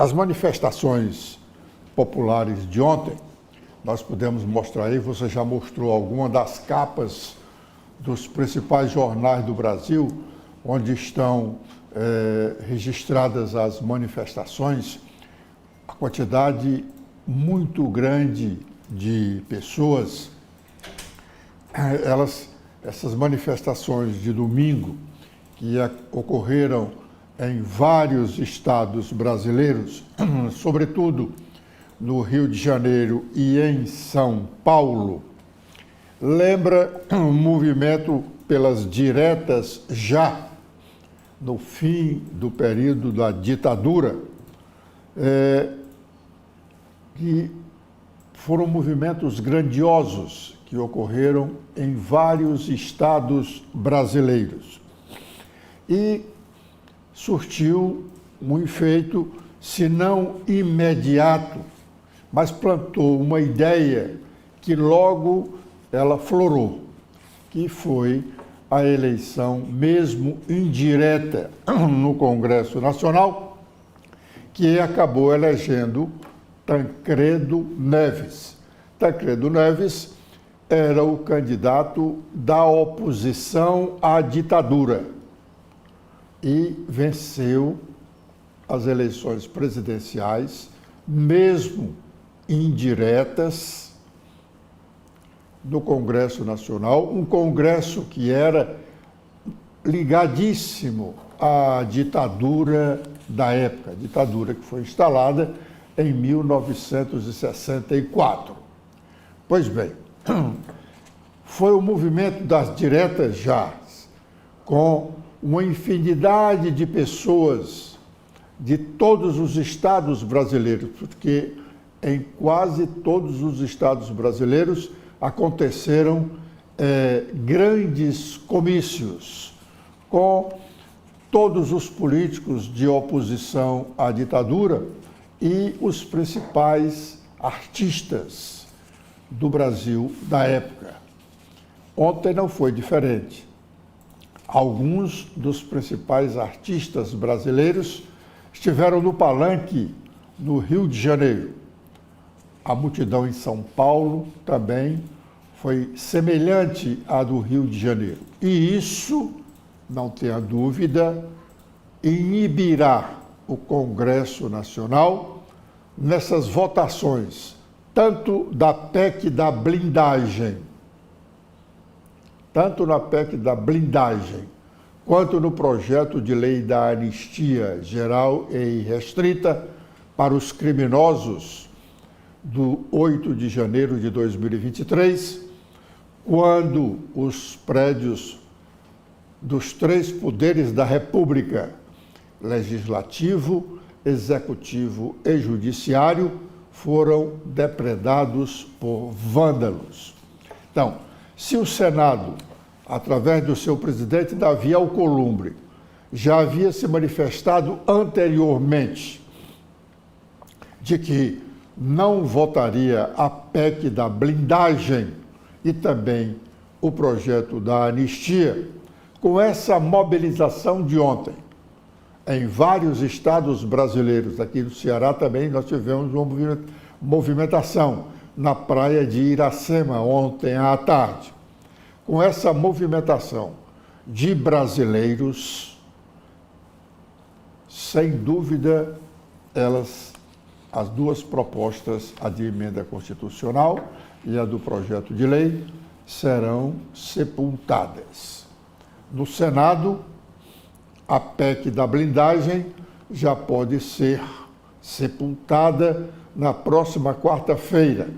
As manifestações populares de ontem, nós podemos mostrar aí, você já mostrou alguma das capas dos principais jornais do Brasil, onde estão registradas as manifestações, a quantidade muito grande de pessoas, essas manifestações de domingo, que ocorreram em vários estados brasileiros, sobretudo no Rio de Janeiro e em São Paulo, lembra um movimento pelas diretas já no fim do período da ditadura, que foram movimentos grandiosos que ocorreram em vários estados brasileiros. E surtiu um efeito, se não imediato, mas plantou uma ideia que logo ela florou, que foi a eleição, mesmo indireta, no Congresso Nacional, que acabou elegendo Tancredo Neves. Tancredo Neves era o candidato da oposição à ditadura e venceu as eleições presidenciais, mesmo indiretas, no Congresso Nacional, um Congresso que era ligadíssimo à ditadura da época, ditadura que foi instalada em 1964. Pois bem, foi o movimento das diretas já, com uma infinidade de pessoas de todos os estados brasileiros, porque em quase todos os estados brasileiros aconteceram grandes comícios com todos os políticos de oposição à ditadura e os principais artistas do Brasil da época. Ontem não foi diferente. Alguns dos principais artistas brasileiros estiveram no palanque no Rio de Janeiro. A multidão em São Paulo também foi semelhante à do Rio de Janeiro. E isso, não tenha dúvida, inibirá o Congresso Nacional nessas votações, tanto da PEC da blindagem, quanto no projeto de lei da anistia geral e irrestrita para os criminosos do 8 de janeiro de 2023, quando os prédios dos três poderes da República, legislativo, executivo e judiciário, foram depredados por vândalos. Então, se o Senado, através do seu presidente Davi Alcolumbre, já havia se manifestado anteriormente de que não votaria a PEC da blindagem e também o projeto da anistia, com essa mobilização de ontem, em vários estados brasileiros, aqui no Ceará também nós tivemos uma movimentação na praia de Iracema ontem à tarde. Com essa movimentação de brasileiros, sem dúvida, as duas propostas, a de emenda constitucional e a do projeto de lei, serão sepultadas. No Senado, a PEC da blindagem já pode ser sepultada na próxima quarta-feira,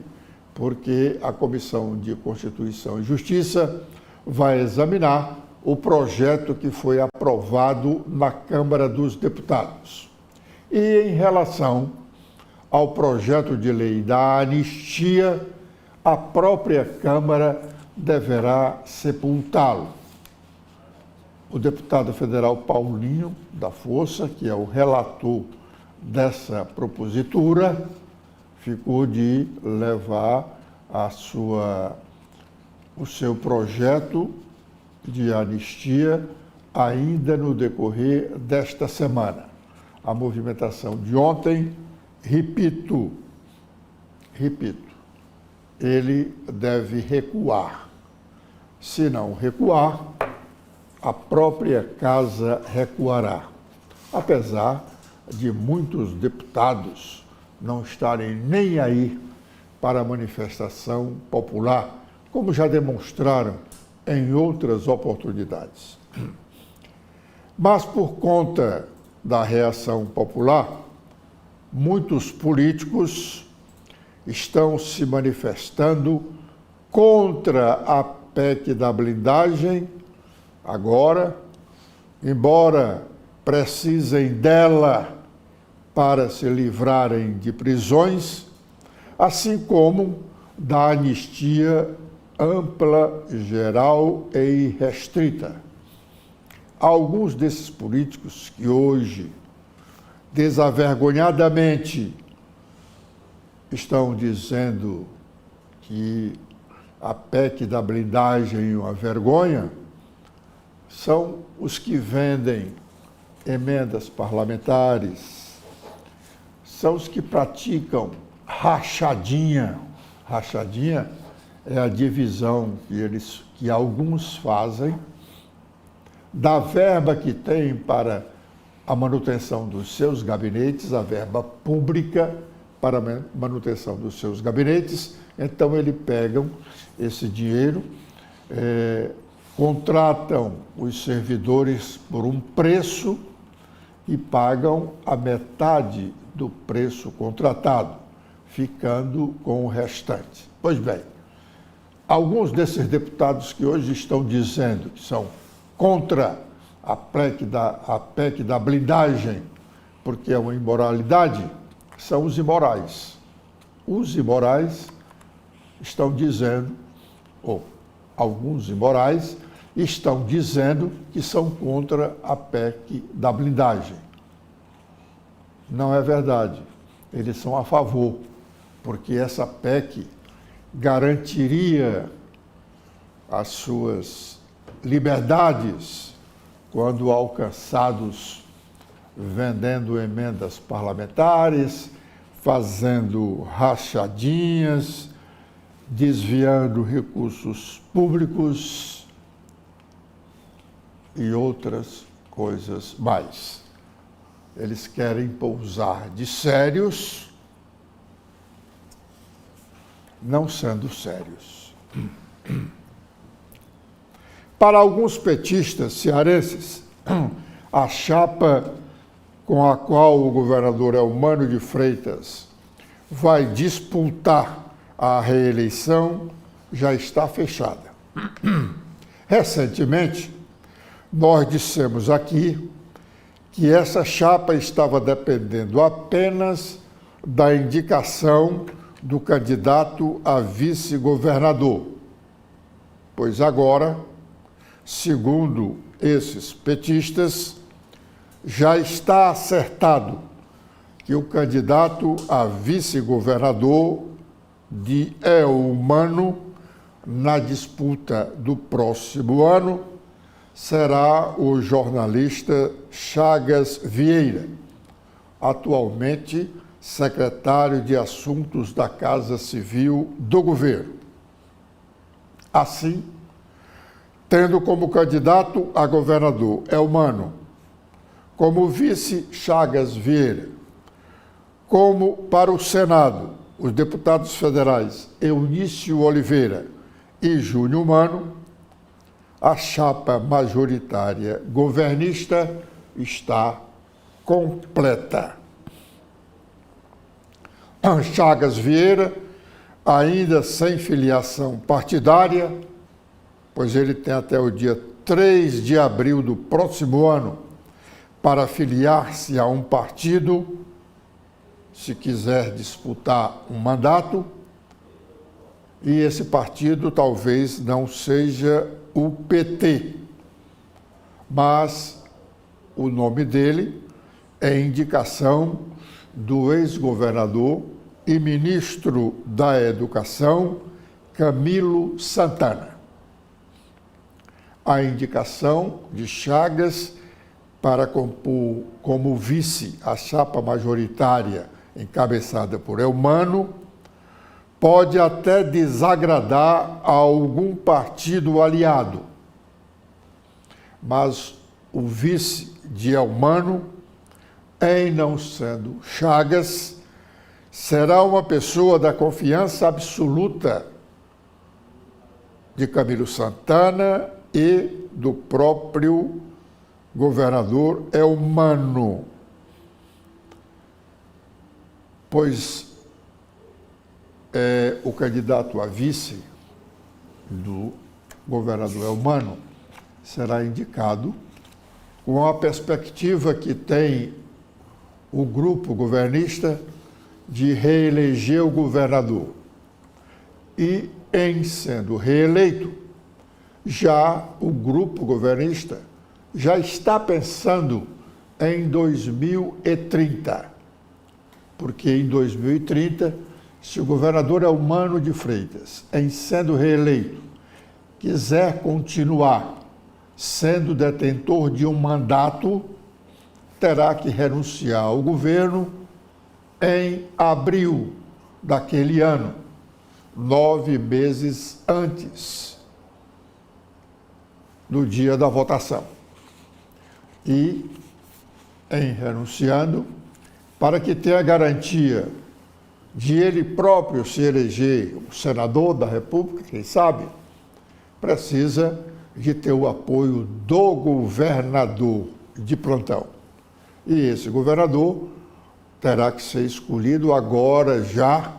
porque a Comissão de Constituição e Justiça vai examinar o projeto que foi aprovado na Câmara dos Deputados. E em relação ao projeto de lei da anistia, a própria Câmara deverá sepultá-lo. O deputado federal Paulinho da Força, que é o relator dessa propositura, ficou de levar o seu projeto de anistia ainda no decorrer desta semana. a movimentação de ontem, repito, ele deve recuar. Se não recuar, a própria casa recuará. Apesar de muitos deputados não estarem nem aí para a manifestação popular, como já demonstraram em outras oportunidades. Mas por conta da reação popular, muitos políticos estão se manifestando contra a PEC da blindagem agora, embora precisem dela para se livrarem de prisões, assim como da anistia ampla, geral e irrestrita. Alguns desses políticos que hoje, desavergonhadamente, estão dizendo que a PEC da blindagem é uma vergonha, são os que vendem emendas parlamentares, são os que praticam rachadinha. Rachadinha é a divisão que alguns fazem da verba que tem para a manutenção dos seus gabinetes, a verba pública para a manutenção dos seus gabinetes. Então, eles pegam esse dinheiro, contratam os servidores por um preço e pagam a metade do preço contratado, ficando com o restante. Pois bem, alguns desses deputados que hoje estão dizendo que são contra a PEC da blindagem, porque é uma imoralidade, são os imorais. Os imorais estão dizendo, ou alguns imorais estão dizendo que são contra a PEC da blindagem. Não é verdade. Eles são a favor, porque essa PEC garantiria as suas liberdades quando alcançados vendendo emendas parlamentares, fazendo rachadinhas, desviando recursos públicos e outras coisas mais. Eles querem pousar de sérios, não sendo sérios. Para alguns petistas cearenses, a chapa com a qual o governador Eumano de Freitas vai disputar a reeleição já está fechada. Recentemente, nós dissemos aqui que essa chapa estava dependendo apenas da indicação do candidato a vice-governador, pois agora, segundo esses petistas, já está acertado que o candidato a vice-governador de Eumano na disputa do próximo ano será o jornalista Chagas Vieira, atualmente secretário de Assuntos da Casa Civil do governo. Assim, tendo como candidato a governador Eumano, como vice Chagas Vieira, como para o Senado, os deputados federais Eunício Oliveira e Júnior Mano, a chapa majoritária governista está completa. Chagas Vieira, ainda sem filiação partidária, pois ele tem até o dia 3 de abril do próximo ano para filiar-se a um partido, se quiser disputar um mandato, e esse partido talvez não seja o PT, mas o nome dele é indicação do ex-governador e ministro da Educação, Camilo Santana. A indicação de Chagas para compor como vice a chapa majoritária encabeçada por Eumano, pode até desagradar a algum partido aliado, mas o vice de Eumano, em não sendo Chagas, será uma pessoa da confiança absoluta de Camilo Santana e do próprio governador Eumano, pois o candidato a vice do governador Eumano será indicado com a perspectiva que tem o grupo governista de reeleger o governador. E, em sendo reeleito, já o grupo governista já está pensando em 2030, porque em 2030, se o governador Eumano de Freitas, em sendo reeleito, quiser continuar sendo detentor de um mandato, terá que renunciar ao governo em abril daquele ano, 9 meses antes do dia da votação. E, em renunciando, para que tenha garantia de ele próprio se eleger o senador da República, quem sabe, precisa de ter o apoio do governador de plantão. E esse governador terá que ser escolhido agora, já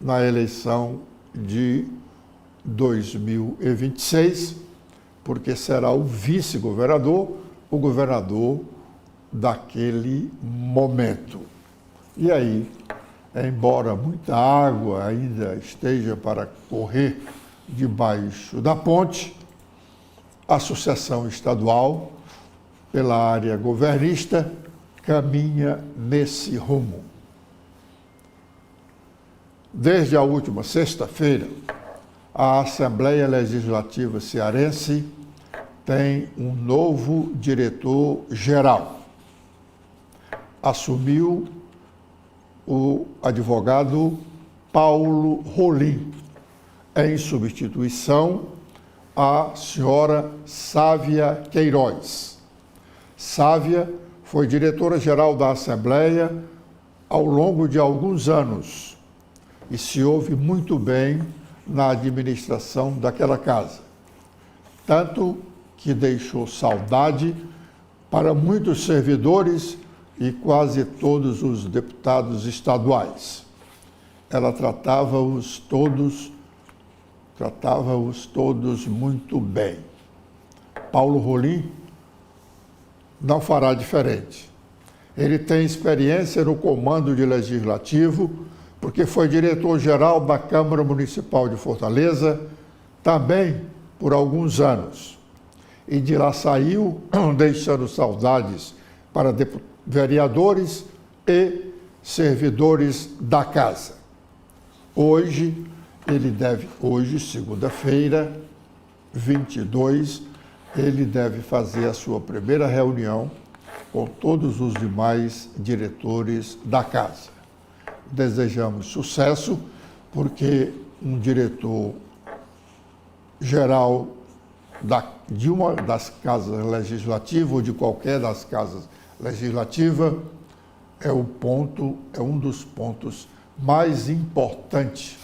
na eleição de 2026, porque será o vice-governador, o governador daquele momento. E aí, embora muita água ainda esteja para correr debaixo da ponte, a sucessão estadual, pela área governista, caminha nesse rumo. Desde a última sexta-feira, a Assembleia Legislativa Cearense tem um novo diretor-geral. Assumiu o advogado Paulo Rolim, em substituição à senhora Sávia Queiroz. Sávia foi diretora-geral da Assembleia ao longo de alguns anos e se ouve muito bem na administração daquela casa, tanto que deixou saudade para muitos servidores e quase todos os deputados estaduais. Ela tratava-os todos muito bem. Paulo Rolim não fará diferente. Ele tem experiência no comando de legislativo, porque foi diretor-geral da Câmara Municipal de Fortaleza, também por alguns anos. E de lá saiu, deixando saudades para vereadores e servidores da casa. Hoje, segunda-feira, 22, ele deve fazer a sua primeira reunião com todos os demais diretores da casa. Desejamos sucesso, porque um diretor-geral de uma das casas legislativas, ou de qualquer das casas legislativas, é um dos pontos mais importantes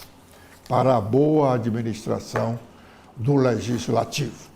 para a boa administração do legislativo.